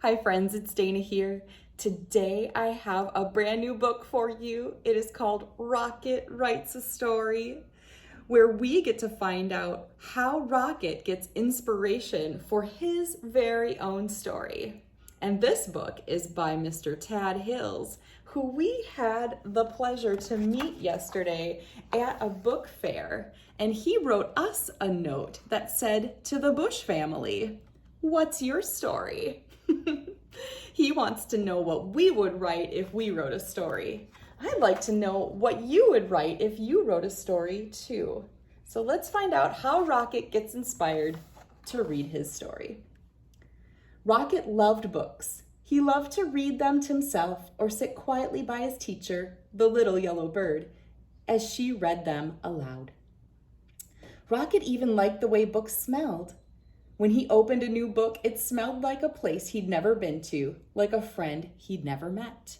Hi friends, it's Dana here. Today I have a brand new book for you. It is called Rocket Writes a Story, where we get to find out how Rocket gets inspiration for his very own story. And this book is by Mr. Tad Hills, who we had the pleasure to meet yesterday at a book fair. And he wrote us a note that said, "To the Bush family, what's your story?" He wants to know what we would write if we wrote a story. I'd like to know what you would write if you wrote a story too. So let's find out how Rocket gets inspired to read his story. Rocket loved books. He loved to read them to himself or sit quietly by his teacher, the little yellow bird, as she read them aloud. Rocket even liked the way books smelled. When he opened a new book, it smelled like a place he'd never been to, like a friend he'd never met.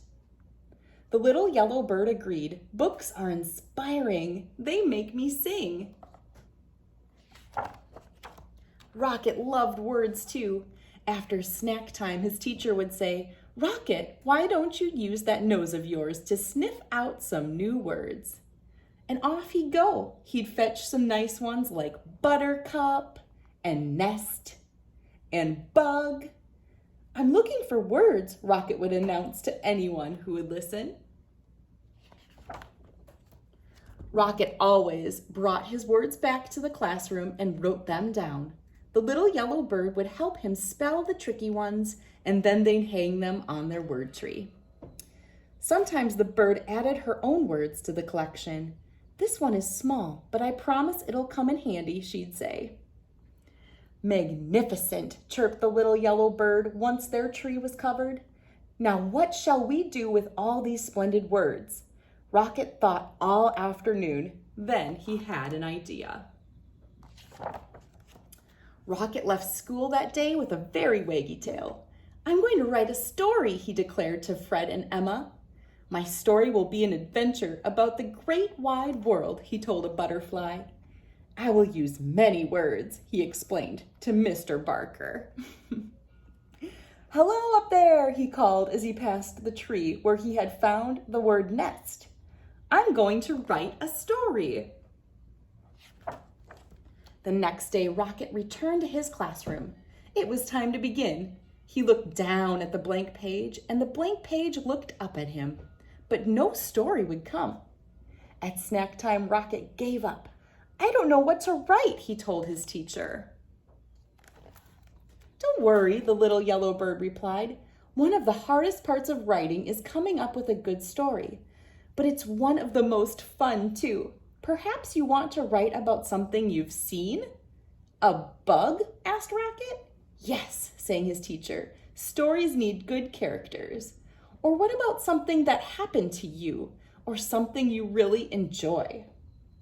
The little yellow bird agreed, "Books are inspiring. They make me sing." Rocket loved words too. After snack time, his teacher would say, "Rocket, why don't you use that nose of yours to sniff out some new words?" And off he'd go. He'd fetch some nice ones like buttercup, and nest, and bug. "I'm looking for words," Rocket would announce to anyone who would listen. Rocket always brought his words back to the classroom and wrote them down. The little yellow bird would help him spell the tricky ones, and then they'd hang them on their word tree. Sometimes the bird added her own words to the collection. "This one is small, but I promise it'll come in handy," she'd say. "Magnificent," chirped the little yellow bird once their tree was covered. "Now what shall we do with all these splendid words?" Rocket thought all afternoon. Then he had an idea. Rocket left school that day with a very waggy tail. "I'm going to write a story," he declared to Fred and Emma. "My story will be an adventure about the great wide world," he told a butterfly. "I will use many words," he explained to Mr. Barker. "Hello up there," he called as he passed the tree where he had found the word nest. "I'm going to write a story." The next day, Rocket returned to his classroom. It was time to begin. He looked down at the blank page, and the blank page looked up at him, but no story would come. At snack time, Rocket gave up. "I don't know what to write," he told his teacher. "Don't worry," the little yellow bird replied. "One of the hardest parts of writing is coming up with a good story, but it's one of the most fun too. Perhaps you want to write about something you've seen?" "A bug?" asked Rocket. "Yes," sang his teacher. "Stories need good characters." "Or what about something that happened to you, or something you really enjoy?"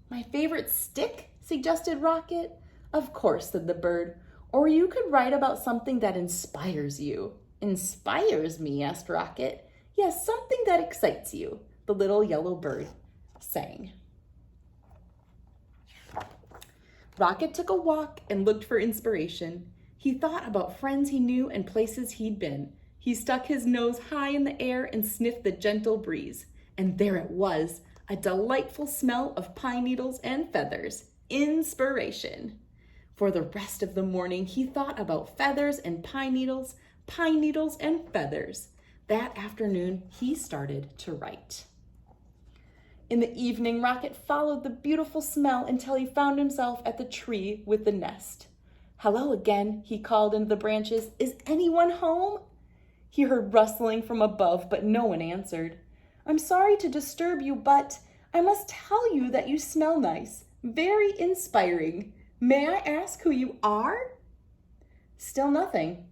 "My favorite stick?" suggested Rocket. "Of course," said the bird. "Or you could write about something that inspires you." "Inspires me?" asked Rocket. "Yes, something that excites you," the little yellow bird sang. Rocket took a walk and looked for inspiration. He thought about friends he knew and places he'd been. He stuck his nose high in the air and sniffed the gentle breeze. And there it was, a delightful smell of pine needles and feathers. Inspiration. For the rest of the morning, he thought about feathers and pine needles and feathers. That afternoon, he started to write. In the evening, Rocket followed the beautiful smell until he found himself at the tree with the nest. "Hello again," he called into the branches. "Is anyone home?" He heard rustling from above, but no one answered. "I'm sorry to disturb you, but I must tell you that you smell nice. Very inspiring. May I ask who you are?" Still nothing.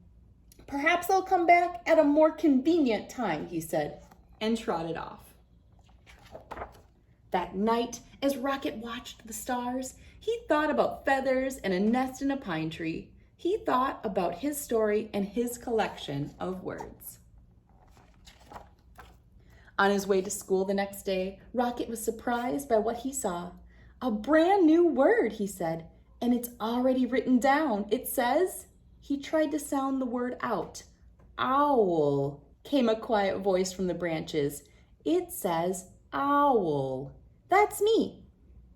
"Perhaps I'll come back at a more convenient time," he said, and trotted off. That night, as Rocket watched the stars, he thought about feathers and a nest in a pine tree. He thought about his story and his collection of words. On his way to school the next day, Rocket was surprised by what he saw. "A brand new word," he said, "and it's already written down. It says," he tried to sound the word out, owl, came a quiet voice from the branches. It says owl. That's me.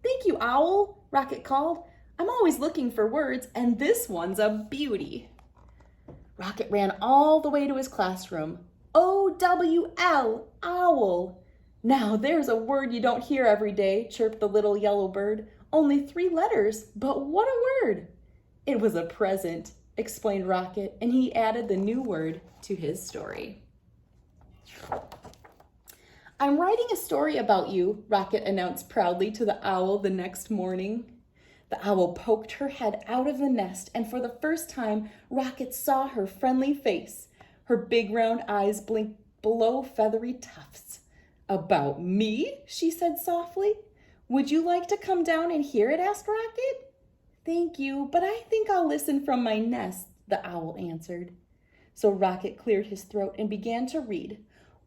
Thank you, Owl, Rocket called. I'm always looking for words, and this one's a beauty. Rocket ran all the way to his classroom. O-W-L, owl. Now there's a word you don't hear every day, chirped the little yellow bird. Only 3 letters, but what a word. It was a present, explained Rocket, and he added the new word to his story. I'm writing a story about you, Rocket announced proudly to the owl the next morning. The owl poked her head out of the nest, and for the first time, Rocket saw her friendly face. Her big round eyes blinked below feathery tufts. About me? She said softly. Would you like to come down and hear it? Asked Rocket. Thank you, but I think I'll listen from my nest, the owl answered. So Rocket cleared his throat and began to read.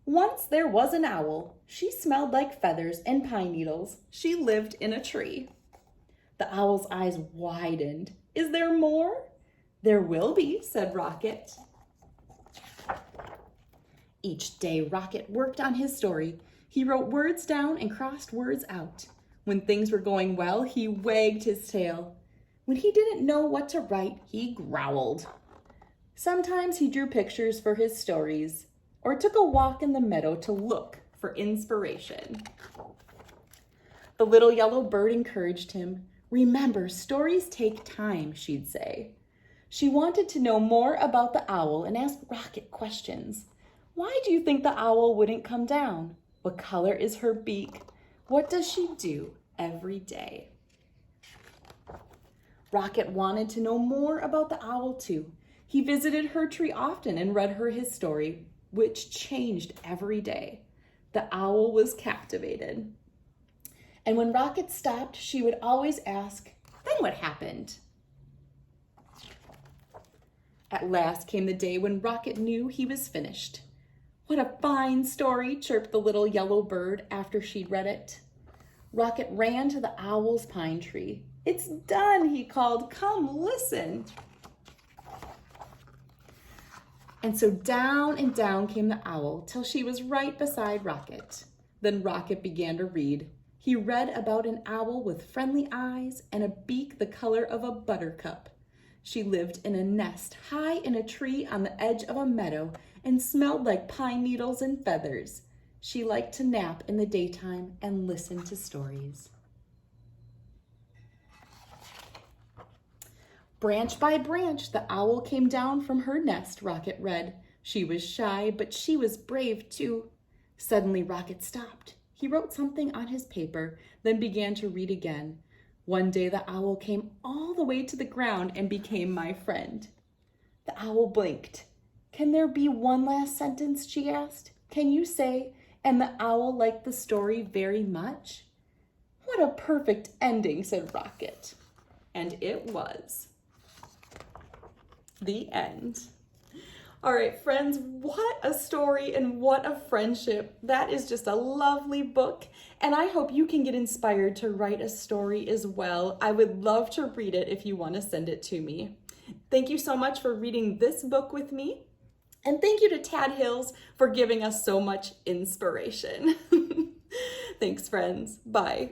Once there was an owl. She smelled like feathers and pine needles. She lived in a tree. The owl's eyes widened. Is there more? There will be, said Rocket. Each day, Rocket worked on his story. He wrote words down and crossed words out. When things were going well, he wagged his tail. When he didn't know what to write, he growled. Sometimes he drew pictures for his stories, or took a walk in the meadow to look for inspiration. The little yellow bird encouraged him. Remember, stories take time, she'd say. She wanted to know more about the owl and asked Rocket questions. Why do you think the owl wouldn't come down? What color is her beak? What does she do every day? Rocket wanted to know more about the owl too. He visited her tree often and read her his story, which changed every day. The owl was captivated. And when Rocket stopped, she would always ask, then what happened? At last came the day when Rocket knew he was finished. What a fine story, chirped the little yellow bird after she'd read it. Rocket ran to the owl's pine tree. It's done, he called. Come listen. And so down and down came the owl till she was right beside Rocket. Then Rocket began to read. He read about an owl with friendly eyes and a beak the color of a buttercup. She lived in a nest high in a tree on the edge of a meadow and smelled like pine needles and feathers. She liked to nap in the daytime and listen to stories. Branch by branch, the owl came down from her nest, Rocket read. She was shy, but she was brave too. Suddenly, Rocket stopped. He wrote something on his paper, then began to read again. One day, the owl came all the way to the ground and became my friend. The owl blinked. Can there be one last sentence, she asked. Can you say, and the owl liked the story very much? What a perfect ending, said Rocket. And it was. The end. All right, friends, what a story and what a friendship. That is just a lovely book, and I hope you can get inspired to write a story as well. I would love to read it if you want to send it to me. Thank you so much for reading this book with me, and thank you to Tad Hills for giving us so much inspiration. Thanks, friends. Bye.